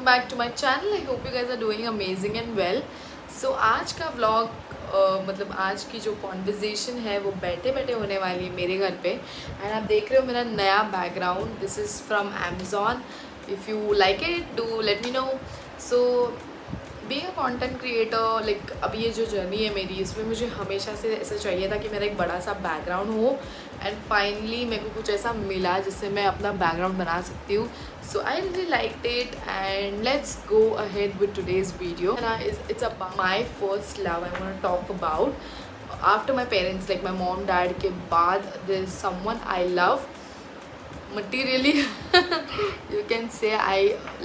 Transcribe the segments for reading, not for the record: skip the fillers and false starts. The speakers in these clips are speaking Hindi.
back to my channel. I hope you guys are doing amazing and well. So आज का vlog मतलब आज की जो कॉन्वर्जेसन है वो बैठे बैठे होने वाली है मेरे घर पे. एंड आप देख रहे हो मेरा नया background. This is from Amazon. If you like it do let me know. So being a content creator, like अब ये जो जर्नी है मेरी, इसमें मुझे हमेशा से ऐसा चाहिए था कि मेरा एक बड़ा सा बैकग्राउंड हो. एंड फाइनली मेरे को कुछ ऐसा मिला जिससे मैं अपना बैकग्राउंड बना सकती हूँ. So I really liked it, and let's go ahead with today's video. And it's about my first love. I want to talk about after my parents, like my mom, dad के बाद there's someone I love materially. You can say I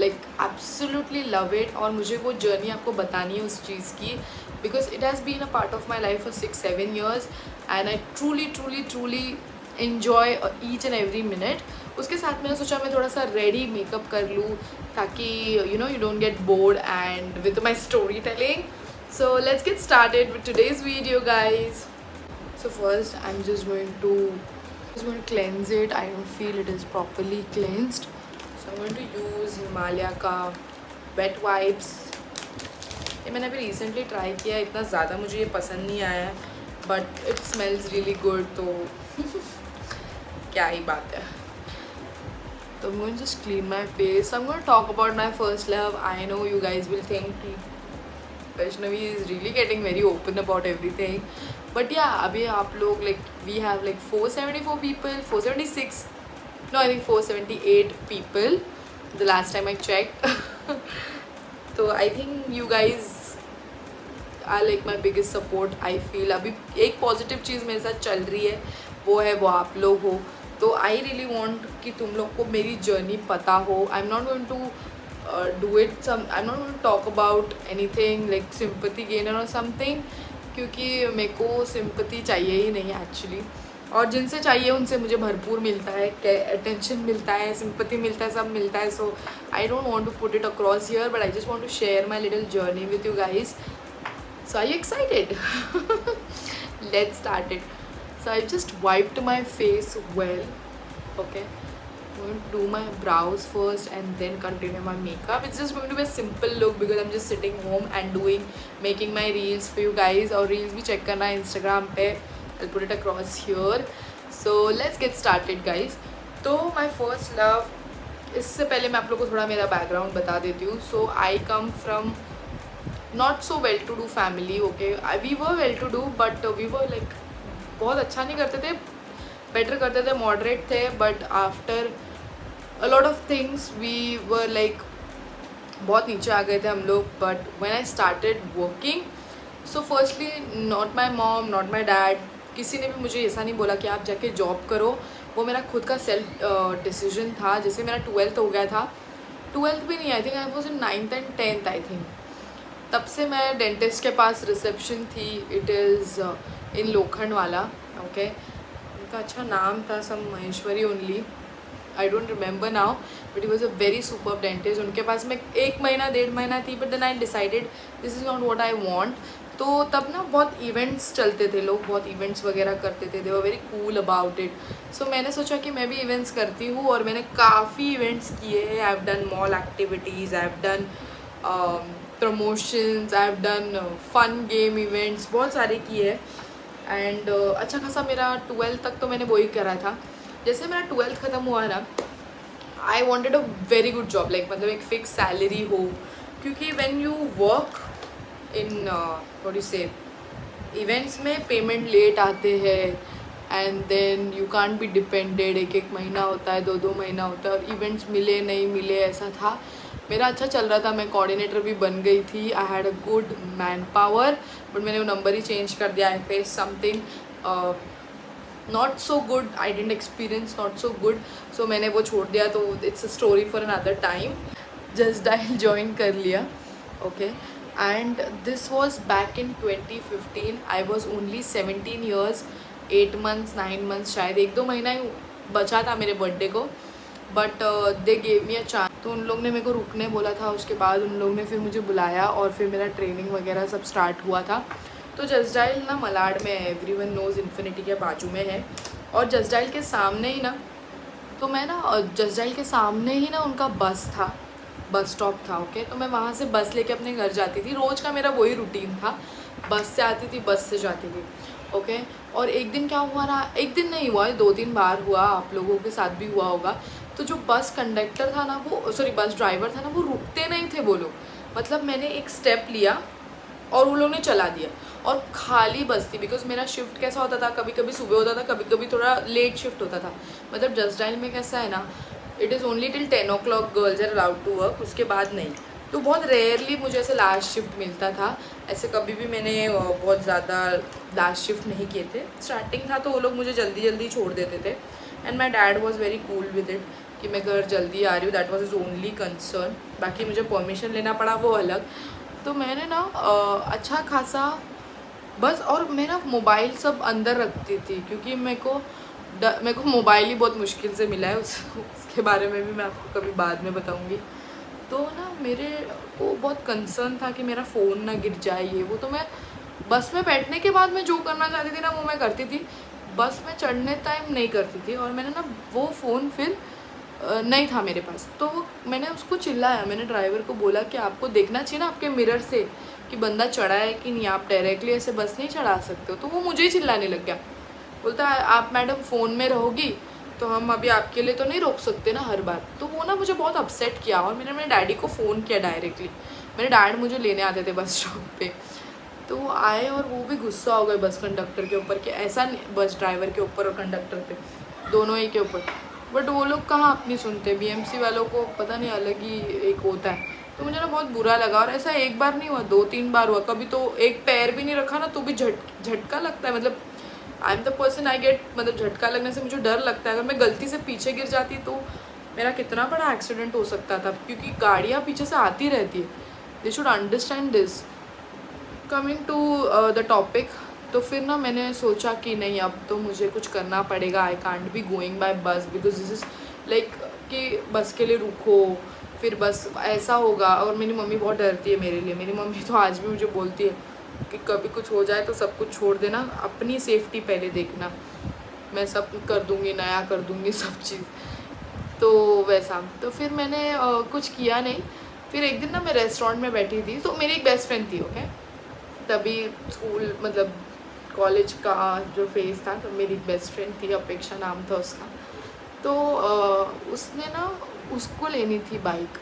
like absolutely love it. और मुझे वो journey आपको बतानी है उस चीज़ की, because it has been a part of my life for 6-7 years, and I truly enjoy each and every minute. उसके साथ मैंने सोचा मैं थोड़ा सा रेडी मेकअप कर लूँ ताकि you don't get bored and with my story telling. So let's get started with today's video guys. So first I am just going to cleanse it. I don't feel it is properly cleansed, so I am going to use Himalaya का वेट वाइप्स. ये मैंने अभी रिसेंटली ट्राई किया, इतना ज़्यादा मुझे ये पसंद नहीं आया, but it smells really good. तो क्या ही बात है. So I'm going to just clean my face. So I'm going to talk about my first love. I know you guys will think Vaishnavi is really getting very open about everything. But yeah, abhi aap log, like we have like 474 people, 476. No, I think 478 people the last time I checked. So I think you guys are like my biggest support. I feel अभी एक पॉजिटिव चीज़ मेरे साथ चल रही है, वो है वो आप लोग हो. तो आई रियली वॉन्ट कि तुम लोग को मेरी जर्नी पता हो. I am not going to do it I am not going to talk about any thing like sympathy gainer or something, क्योंकि मेरे को सिंपैथी चाहिए ही नहीं एक्चुअली. और जिनसे चाहिए उनसे मुझे भरपूर मिलता है, अटेंशन मिलता है, सिंपैथी मिलता है, सब मिलता है. So I don't want to put it across here, but I just want to share my little journey with you guys. So are you excited? Let's start it. So I just wiped my face well. Okay, I'm going to do my brows first and then continue my makeup. It's just going to be a simple look because I'm just sitting home and making my reels for you guys. और reels भी check करना Instagram पे. I'll put it across here. So let's get started guys. तो my first love, इससे पहले मैं आप लोगों को थोड़ा मेरा background बता देती हूँ. So I come from not so well to do family. Okay, we were well to do, but we were like बहुत अच्छा नहीं करते थे, बेटर करते थे, मॉडरेट थे. But after a lot of things we were like बहुत नीचे आ गए थे हम लोग. But when I started working, so firstly not my mom, not my dad, किसी ने भी मुझे ऐसा नहीं बोला कि आप जाके जॉब करो. वो मेरा खुद का सेल्फ डिसीजन था. जैसे मेरा 12th हो गया था, 12th भी नहीं, I think I was in 9th and 10th I think. तब से मैं डेंटिस्ट के पास रिसेप्शन थी. It is in Lokhandwala. Okay, उनका अच्छा नाम था some Maheshwari only, I don't remember now, but he was a very super dentist. उनके पास मैं 1 महीना 1.5 महीना थी, but then I decided this is not what I want. तो तब ना बहुत इवेंट्स चलते थे, लोग बहुत इवेंट्स वगैरह करते थे, they were very cool about it. So मैंने सोचा कि मैं भी इवेंट्स करती हूँ, और मैंने काफ़ी इवेंट्स किए हैं. I have done mall activities, I have done promotions, I have done fun game events, बहुत सारे किए हैं. एंड अच्छा खासा मेरा 12th तक तो मैंने वही करा था. जैसे मेरा 12th ख़त्म हुआ ना, I wanted a very good job, like मतलब एक फिक्स सैलरी हो. क्योंकि when you work in what you say events में पेमेंट लेट आते हैं, and then you can't be depended. 1 महीना होता है, 2 महीना होता है, और इवेंट्स मिले नहीं मिले, ऐसा था. मेरा अच्छा चल रहा था, मैं कोऑर्डिनेटर भी बन गई थी. I had a good man power, but मैंने वो नंबर ही चेंज कर दिया. I face something not so good, I didn't experience not so good, so मैंने वो छोड़ दिया. तो it's a story for another time. Just dial join कर लिया. Okay, and this was back in 2015. I was only 17 years, 8 months 9 months, शायद 1-2 महीना ही बचा था मेरे बर्थडे को. But they gave me a chance. तो उन लोग ने मेरे को रुकने बोला था. उसके बाद उन लोग ने फिर मुझे बुलाया, और फिर मेरा ट्रेनिंग वगैरह सब स्टार्ट हुआ था. तो जस्ट डायल ना मलाड में है, एवरीवन नोज इन्फिनिटी के बाजू में है. और जस्ट डायल के सामने ही ना, तो मैं ना जस्ट डायल के सामने ही ना उनका बस था. बस स्टॉप था। ओके, तो मैं वहाँ से बस लेके अपने घर जाती थी। रोज़ का मेरा वही रूटीन था, बस से आती थी, बस से जाती थी। ओके, और एक दिन क्या हुआ ना, एक दिन नहीं हुआ, 2-3 बार हुआ, आप लोगों के साथ भी हुआ होगा। तो जो बस कंडक्टर था ना, वो सॉरी बस ड्राइवर था ना, वो रुकते नहीं थे वो लोग। मतलब मैंने एक स्टेप लिया और वो लोगों ने चला दिया, और खाली बस थी। बिकॉज मेरा शिफ्ट कैसा होता था, कभी कभी सुबह होता था, कभी कभी थोड़ा लेट शिफ्ट होता था। मतलब जस्ट डायल में कैसा है ना, it is only till 10 o'clock girls are allowed to work, उसके बाद नहीं। तो बहुत रेयरली मुझे ऐसे लास्ट शिफ्ट मिलता था। ऐसे कभी भी मैंने बहुत ज़्यादा लास्ट शिफ्ट नहीं किए थे। स्टार्टिंग था तो वो लोग मुझे जल्दी जल्दी छोड़ देते थे, and my dad was very cool with it कि मैं घर जल्दी आ रही हूँ। That was is only concern. बाकी मुझे परमिशन लेना पड़ा, वो अलग। तो मैंने ना अच्छा खासा बस, और मैं ना मोबाइल सब अंदर रखती थी, क्योंकि मेरे को मोबाइल ही बहुत मुश्किल से मिला है। उसके बारे में भी मैं आपको कभी बाद में बताऊंगी। तो ना मेरे को बहुत कंसर्न था कि मेरा फ़ोन ना गिर जाए, ये वो। तो मैं बस में बैठने के बाद मैं जो करना चाहती थी ना, वो मैं करती थी। बस में चढ़ने टाइम नहीं करती थी। और मैंने ना वो फ़ोन फिर नहीं था मेरे पास, तो मैंने उसको चिल्लाया। मैंने ड्राइवर को बोला कि आपको देखना चाहिए ना आपके मिरर से कि बंदा चढ़ा है कि नहीं, आप डायरेक्टली ऐसे बस नहीं चढ़ा सकते हो। तो वो मुझे ही चिल्लाने लग गया, बोलता है आप मैडम फ़ोन में रहोगी तो हम अभी आपके लिए तो नहीं रोक सकते ना हर बार। तो वो ना मुझे बहुत अपसेट किया, और मैंने मेरे डैडी को फ़ोन किया डायरेक्टली। मेरे डैड मुझे लेने आते थे बस स्टॉप पे। तो वो आए और वो भी गुस्सा हो गए बस कंडक्टर के ऊपर कि ऐसा नहीं, बस ड्राइवर के ऊपर और कंडक्टर पे, दोनों ही के ऊपर। बट वो लोग कहाँ अपनी सुनते, बीएमसी वालों को पता नहीं अलग ही एक होता है। तो मुझे ना बहुत बुरा लगा, और ऐसा एक बार नहीं हुआ, 2-3 बार हुआ। कभी तो एक पैर भी नहीं रखा ना तो भी झटका लगता है। मतलब I am the person I get, मतलब झटका लगने से मुझे डर लगता है। अगर मैं गलती से पीछे गिर जाती तो मेरा कितना बड़ा एक्सीडेंट हो सकता था, क्योंकि गाड़ियाँ पीछे से आती रहती है। They should understand this. Coming to the topic, तो फिर ना मैंने सोचा कि नहीं, अब तो मुझे कुछ करना पड़ेगा। I can't be going by बस, बिकॉज दिस इज़ लाइक कि बस के लिए रुको, फिर बस ऐसा होगा। और मेरी मम्मी बहुत डरती है मेरे लिए। मेरी मम्मी तो आज भी मुझे बोलती है कि कभी कुछ हो जाए तो सब कुछ छोड़ देना, अपनी सेफ्टी पहले देखना, मैं सब कर दूँगी, नया कर दूँगी सब चीज़। तो वैसा, तो फिर मैंने कुछ किया नहीं। फिर एक दिन ना मैं रेस्टोरेंट में बैठी थी, तो मेरी एक बेस्ट फ्रेंड थी। ओके, तभी स्कूल मतलब कॉलेज का जो फेज़ था, तो मेरी बेस्ट फ्रेंड थी, अपेक्षा नाम था उसका। तो उसने ना, उसको लेनी थी बाइक,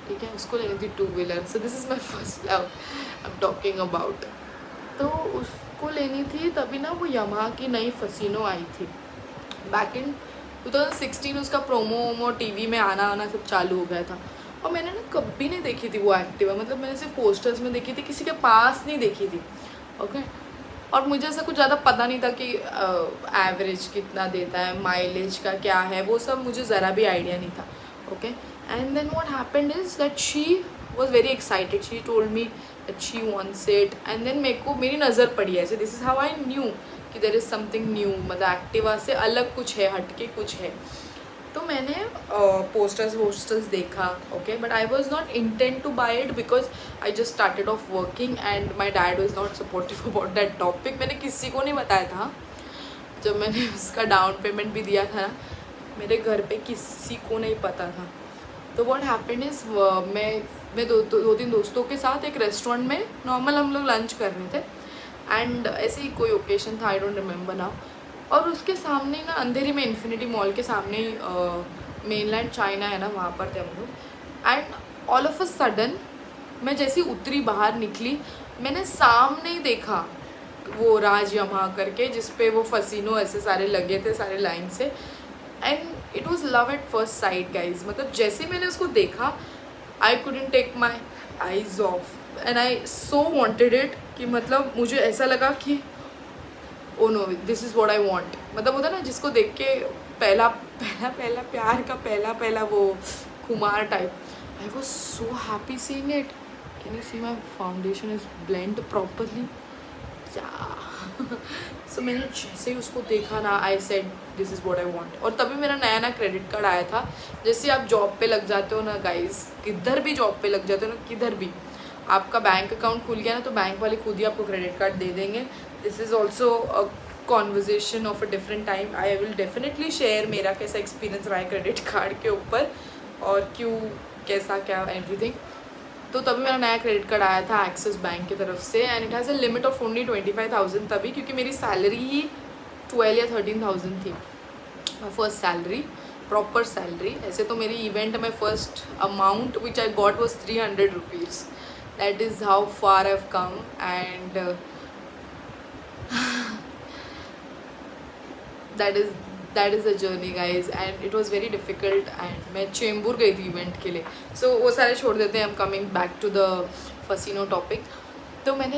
ठीक है, उसको लेनी थी 2 wheeler. So this is my first love I am talking about. तो उसको लेनी थी, तभी ना वो यामाहा की नई फसीनो आई थी। बैक इन 2016 उसका प्रोमो वोमो टीवी में आना सब चालू हो गया था। और मैंने ना कभी नहीं देखी थी वो एक्टिवा, मतलब मैंने सिर्फ पोस्टर्स में देखी थी, किसी के पास नहीं देखी थी। ओके, और मुझे ऐसा कुछ ज़्यादा पता नहीं था कि एवरेज कितना देता है, माइलेज का क्या है, वो सब मुझे ज़रा भी आइडिया नहीं था। Okay, and then what happened is that she was very excited, she told me that she wants it. And then मेरे को मेरी नज़र पड़ी ऐसे, this is how I knew that there is something new, मतलब एक्टिवा से अलग कुछ है, हटके कुछ है। तो मैंने पोस्टर्स देखा। Okay, but I was not intent two by it, because I just started off working and my dad was not supportive about that topic. मैंने किसी को नहीं बताया था। जब मैंने उसका डाउन पेमेंट भी दिया था, मेरे घर पे किसी को नहीं पता था। तो व्हाट हैपेंड इज़, मैं दो तीन दोस्तों के साथ एक रेस्टोरेंट में नॉर्मल हम लोग लंच कर रहे थे, एंड ऐसे ही कोई ओकेशन था, आई डोंट रिमेंबर नाउ। और उसके सामने ना, अंधेरी में इन्फिनिटी मॉल के सामने ही मेनलैंड चाइना है ना, वहाँ पर थे हम लोग। And all of a sudden मैं जैसी उतरी, बाहर निकली, मैंने सामने ही देखा वो राज यामाहा करके, जिस पे वो फसीनो ऐसे सारे लगे थे, सारे लाइन से। And it was love at first sight guys. मतलब जैसे मैंने उसको देखा, I couldn't take my eyes off, and I so wanted it कि मतलब मुझे ऐसा लगा कि oh no, this is what I want. मतलब होता ना जिसको देख के पहला प्यार का पहला वो खुमार type. I was so happy seeing it. Can you see my foundation is blend properly. So मैंने जैसे ही उसको देखा ना, I said this is what I want. और तभी मेरा नया क्रेडिट कार्ड आया था। जैसे आप जॉब पे लग जाते हो ना गाइस, किधर भी जॉब पे लग जाते हो ना, किधर भी आपका बैंक अकाउंट खुल गया ना, तो बैंक वाले खुद ही आपको क्रेडिट कार्ड दे देंगे। This is also a conversation of a different time. I will definitely share मेरा कैसा एक्सपीरियंस रहा है क्रेडिट कार्ड के ऊपर, और क्यों कैसा क्या एवरीथिंग। तो तभी मेरा नया क्रेडिट कार्ड आया था एक्सिस बैंक की तरफ से, and it has a limit of only 25,000 तभी, क्योंकि मेरी सैलरी ही 12 या 13,000 थी, my first salary, proper salary. ऐसे तो मेरी इवेंट में first amount which I got was 300 rupees. That is how far have come, and that is a journey guys, and it was very difficult. And मैं चेंबूर गई थी इवेंट के लिए, सो वो सारे छोड़ देते हैं। I am coming back to the Fascino topic. तो मैं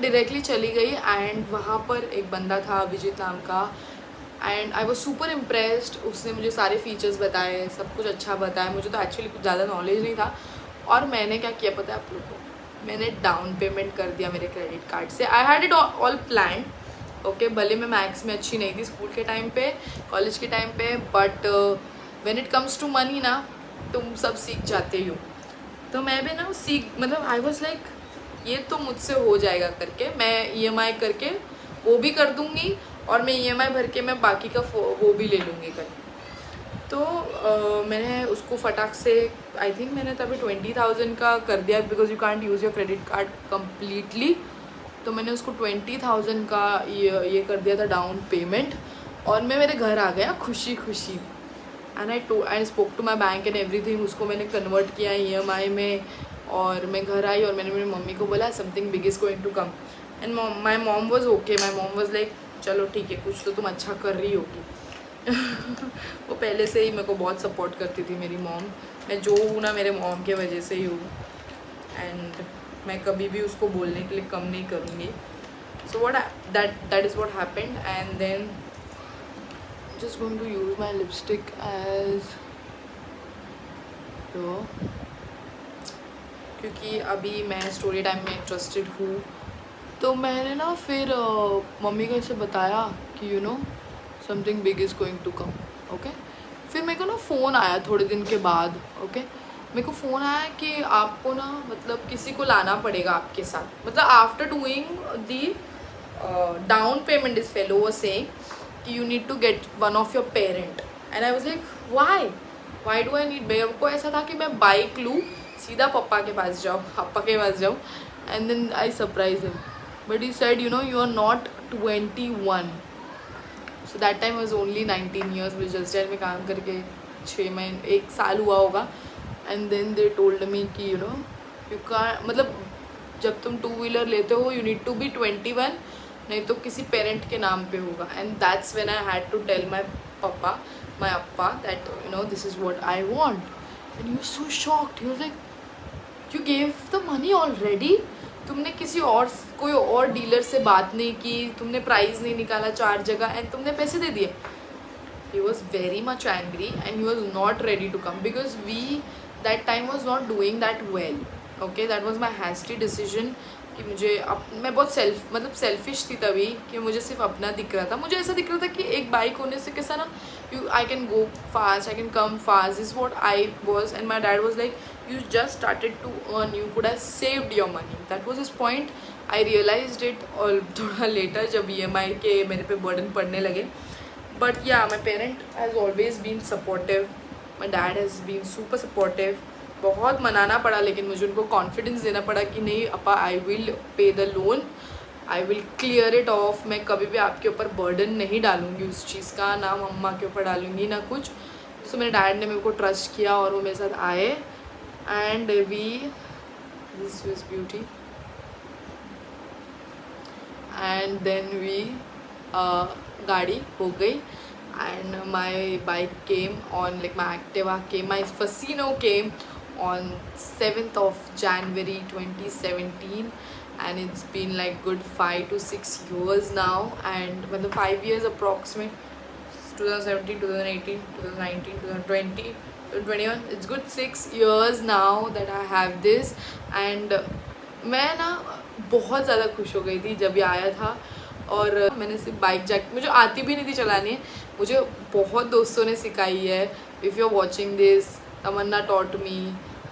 डायरेक्टली चली गई, एंड वहाँ पर एक बंदा था अभिजीत नाम का, and I was super impressed. उसने मुझे सारे फीचर्स बताए, सब कुछ अच्छा बताया। मुझे तो एक्चुअली कुछ ज़्यादा नॉलेज नहीं था, और मैंने क्या किया पता है आप लोग को, मैंने डाउन पेमेंट कर दिया मेरे क्रेडिट कार्ड से। I had it all plan, okay. भले मैं मैथ्स में अच्छी नहीं थी स्कूल के टाइम पे, कॉलेज के टाइम पे, but when it comes to money ना, तुम सब सीख जाते हो। तो मैं भी ना मतलब आई वॉज लाइक ये तो मुझसे हो जाएगा करके, मैं EMI करके वो भी कर दूँगी, और मैं EMI भर के मैं बाकी का वो भी ले लूँगी करके। तो मैंने उसको फटाक से, आई थिंक मैंने तभी 20,000 का कर दिया, because you can't use your credit card completely. तो मैंने उसको 20,000 का ये कर दिया था डाउन पेमेंट, और मैं मेरे घर आ गया खुशी खुशी। And I spoke to my bank and everything. उसको मैंने कन्वर्ट किया EMI में, और मैं घर आई और मैंने मेरी मम्मी को बोला something big is going to come, and my mom was okay. My mom was like चलो ठीक है, कुछ तो तुम अच्छा कर रही होगी। वो पहले से ही मेरे को बहुत सपोर्ट करती थी मेरी मॉम। मैं जो हूँ ना मेरे मॉम के वजह से ही हूँ, एंड मैं कभी भी उसको बोलने के लिए कम नहीं करूँगी। So what that is what happened, and then just going to use my lipstick as क्योंकि अभी मैं स्टोरी टाइम में इंटरेस्टेड हूँ। तो मैंने ना फिर मम्मी को ऐसे बताया कि something big is going to come, okay. फिर मेरे को ना फ़ोन आया थोड़े दिन के बाद, ओके। मेरे को फ़ोन आया कि आपको ना मतलब किसी को लाना पड़ेगा आपके साथ, मतलब after doing the down payment is fellow वो सेइंग कि you need to get one of your parent. And I was like why do I need. मेरे को ऐसा था कि मैं बाइक लूँ, सीधा पापा के पास जाऊँ, and then I surprise him, but he said you are not 21। So that time was only 19 years. मुझे जस्ट डायल में काम करके 6 महीने 1 साल हुआ होगा। And then they told me कि यू कांट, मतलब जब तुम 2 व्हीलर लेते हो यू नीड टू बी 21, नहीं तो किसी पेरेंट के नाम पे होगा। And that's when I had to tell my अप्पा that this is what I want. And he was so shocked, he was like you gave the money already. तुमने कोई और डीलर से बात नहीं की, तुमने प्राइस नहीं निकाला 4 जगह, एंड तुमने पैसे दे दिए। He was very much angry and he was not ready to come because we that time was not doing that well, okay. That was my hasty decision कि मुझे मैं बहुत सेल्फिश थी तभी, कि मुझे सिर्फ अपना दिख रहा था। मुझे ऐसा दिख रहा था कि एक बाइक होने से कैसा ना I can go fast, I can come fast, is what I was. And my dad was like you just started to earn, you could have saved your money. That was his point. I realised it और थोड़ा लेटर जब EMI के मेरे पे बर्डन पड़ने लगे। But yeah, my parent has always been supportive. My dad has been super supportive. बहुत मनाना पड़ा, लेकिन मुझे उनको कॉन्फिडेंस देना पड़ा कि नहीं अपा, I will pay the loan, I will clear it of. मैं कभी भी आपके ऊपर बर्डन नहीं डालूंगी उस चीज़ का, ना मम्मा के ऊपर डालूंगी ना कुछ। सो मेरे डैड ने मेरे को ट्रस्ट किया और वो मेरे साथ आए, and this is beauty, and then we गाड़ी हो गई, and my bike came on, like my Activa came, my Fasino came on 7th of January 2017, and it's been like good 5 to 6 years now, and when the 5 years approximate 2017, 2018, 2019, 2020, 2021, it's good 6 years now that I have this, and मैं ना बहुत ज़्यादा खुश हो गई थी जब ये आया था। और मैंने सिर्फ बाइक जाके, मुझे आती भी नहीं थी चलानी, मुझे बहुत दोस्तों ने सिखाई है। If you are watching this, Tamannaah taught me,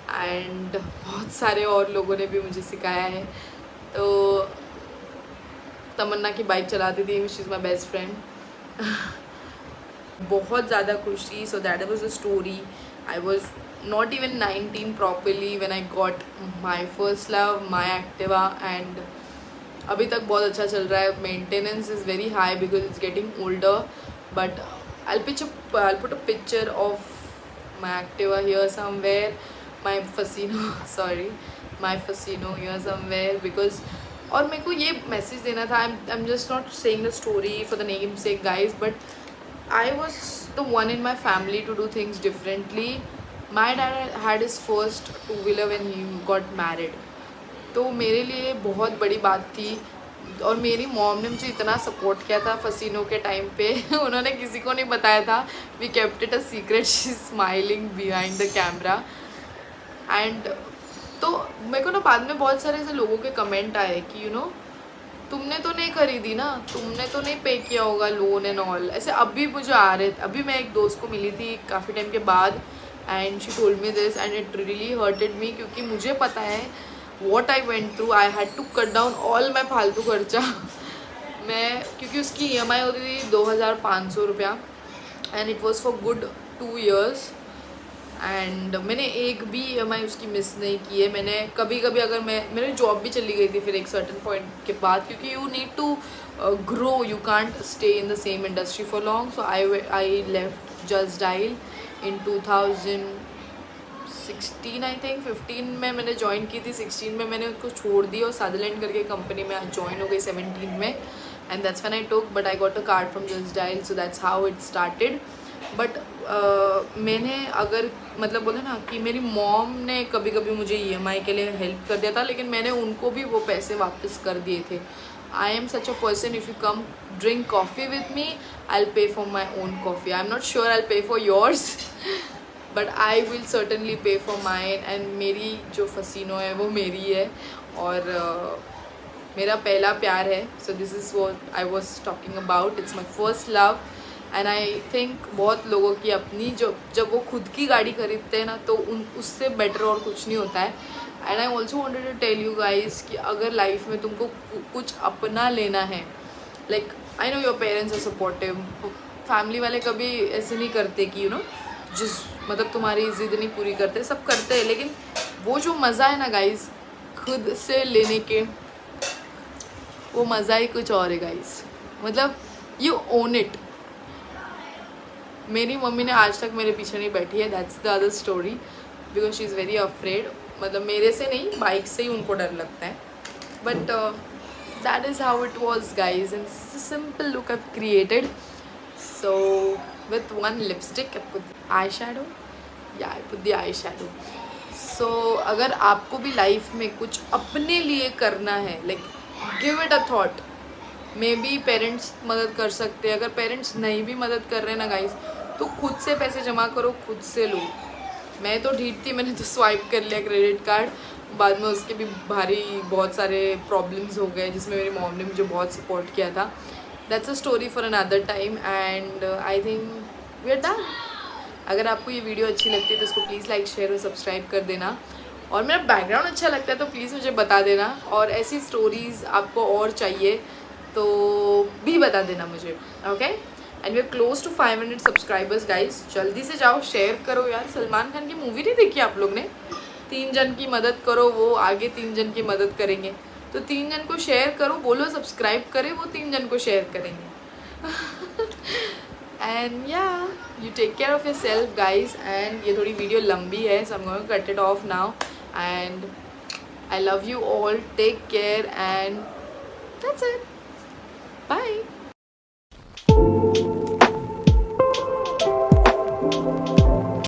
and बहुत सारे और लोगों ने भी मुझे सिखाया है। तो तमन्ना की बाइक चलाती थी, she is my best friend. बहुत ज़्यादा खुश थी। So that was the story, I was not even 19 properly when I got my first love, my Activa, and अभी तक बहुत अच्छा चल रहा है. Maintenance is very high because it's getting older, but I'll put a picture of my Activa here somewhere, my Fasino sorry, my Fasino here somewhere, because और मेरे को ये मैसेज देना था. I'm just not saying the story for the name's sake guys, but I was the one in my family to do things differently. My dad had his first two-wheeler when he got married. तो मेरे लिए बहुत बड़ी बात थी. और मेरी मॉम ने मुझे इतना सपोर्ट किया था फसीनो के टाइम पे. उन्होंने किसी को नहीं बताया था. We kept it a secret. She smiling behind the camera. And तो मेरे को ना बाद में बहुत सारे ऐसे लोगों के कमेंट आए कि यू नो तुमने तो नहीं खरीदी ना, तुमने तो नहीं पे किया होगा लोन एंड ऑल. ऐसे अभी मुझे आ रहे थे. अभी मैं एक दोस्त को मिली थी काफ़ी टाइम के बाद, and she told me this and it really hurted me, क्योंकि मुझे पता है what I went through. I had to cut down all my फालतू खर्चा. मैं क्योंकि उसकी EMI होती थी 2500 रुपया, and it was for good 2 years. And मैंने एक भी EMI उसकी मिस नहीं की है. मैंने कभी कभी अगर मेरी जॉब भी चली गई थी फिर एक सर्टन पॉइंट के बाद, क्योंकि you need to grow, you can't stay in the same industry for long. So I left Just Dial in 2016 I think. 15 में मैंने ज्वाइन की थी, 16 में मैंने उसको छोड़ दी और सादरलैंड करके कंपनी में ज्वाइन हो गई 17 में. And that's when I took, but I got a card from just dial, so that's how it started. But मैंने अगर मतलब बोले ना कि मेरी मॉम ने कभी कभी मुझे EMI के लिए हेल्प कर दिया था, लेकिन मैंने उनको भी वो पैसे वापस कर दिए थे. I am such a person, if you come drink coffee with me I will pay for my own coffee. I am not sure I will pay for yours, but I will certainly पे फॉर माइन. एंड मेरी जो फसीनो है वो मेरी है और मेरा पहला प्यार है. So this is what I was talking about. It's my first love. And I think बहुत लोगों की अपनी जब वो खुद की गाड़ी खरीदते हैं ना, तो उससे बेटर और कुछ नहीं होता है. And I also wanted to tell you guys कि अगर लाइफ में तुमको कुछ अपना लेना है, like I know your parents are supportive. Family वाले कभी ऐसे नहीं करते कि यू नो जिस मतलब तुम्हारी ज़िद नहीं पूरी करते, सब करते हैं, लेकिन वो जो मज़ा है ना गाइज खुद से लेने के, वो मज़ा ही कुछ और है गाइज. मतलब यू ओन इट. मेरी मम्मी ने आज तक मेरे पीछे नहीं बैठी है. That's the other story, because she is very afraid. मतलब मेरे से नहीं, बाइक से ही उनको डर लगता है. But that is how it was guys, and simple look I created. So with one lipstick I put eyeshadow. Yeah, I put the eyeshadow. So अगर आपको भी लाइफ में कुछ अपने लिए करना है, like give it a thought. May be parents मदद कर सकते हैं. अगर पेरेंट्स नहीं भी मदद कर रहे हैं ना गाइस, तो खुद से पैसे जमा करो, खुद से लो. मैं तो ढीठ थी, मैंने तो स्वाइप कर लिया क्रेडिट कार्ड. बाद में उसके भी भारी बहुत सारे प्रॉब्लम्स हो गए, जिसमें मेरी मॉम ने मुझे बहुत सपोर्ट किया था. That's a story for another time. And I think we are done. अगर आपको ये वीडियो अच्छी लगती है तो उसको प्लीज़ लाइक शेयर और सब्सक्राइब कर देना. और मेरा बैकग्राउंड अच्छा लगता है तो प्लीज़ मुझे बता देना. और ऐसी स्टोरीज़ आपको और चाहिए तो भी बता देना मुझे. Okay, and we are close to 500 subscribers guys. जल्दी से जाओ, शेयर करो यार. सलमान खान की मूवी नहीं देखी आप लोग ने? 3 जन की मदद करो, वो आगे 3 जन की मदद करेंगे. तो 3 जन को शेयर करो, बोलो सब्सक्राइब करें, वो 3 जन को शेयर करेंगे. And yeah you take care of yourself guys. And ये थोड़ी वीडियो लंबी है, so I am going to cut it off now. And I love you all. Take care and that's it. Bye.